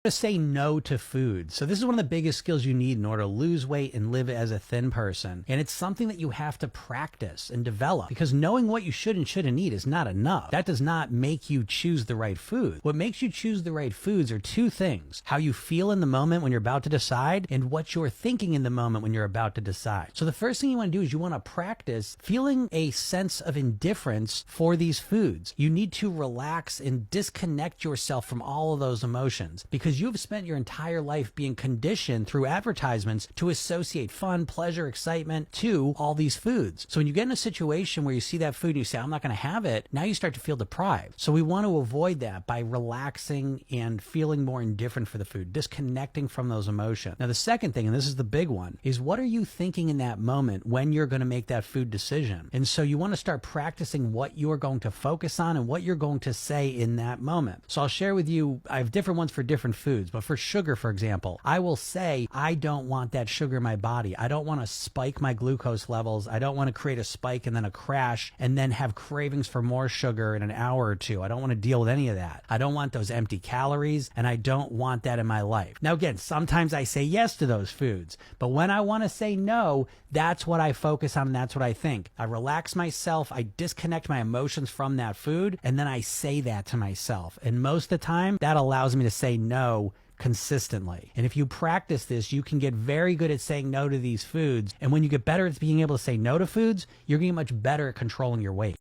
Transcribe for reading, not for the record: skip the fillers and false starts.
To say no to food. So this is one of the biggest skills you need in order to lose weight and live as a thin person. And it's something that you have to practice and develop, because knowing what you should and shouldn't eat is not enough. That does not make you choose the right food. What makes you choose the right foods are two things: how you feel in the moment when you're about to decide, and what you're thinking in the moment when you're about to decide. So the first thing you want to do is you want to practice feeling a sense of indifference for these foods. You need to relax and disconnect yourself from all of those emotions, because you've spent your entire life being conditioned through advertisements to associate fun, pleasure, excitement to all these foods. So when you get in a situation where you see that food and you say, I'm not going to have it, now you start to feel deprived. So we want to avoid that by relaxing and feeling more indifferent for the food, disconnecting from those emotions. Now, the second thing, and this is the big one, is what are you thinking in that moment when you're going to make that food decision? And so you want to start practicing what you're going to focus on and what you're going to say in that moment. So I'll share with you, I have different ones for different foods, but for sugar, for example, I will say, I don't want that sugar in my body. I don't want to spike my glucose levels. I don't want to create a spike and then a crash and then have cravings for more sugar in an hour or two. I don't want to deal with any of that. I don't want those empty calories, and I don't want that in my life. Now, again, sometimes I say yes to those foods, but when I want to say no, that's what I focus on and that's what I think. I relax myself, I disconnect my emotions from that food, and then I say that to myself. And most of the time, that allows me to say no consistently. And if you practice this, you can get very good at saying no to these foods. And when you get better at being able to say no to foods, you're getting much better at controlling your weight.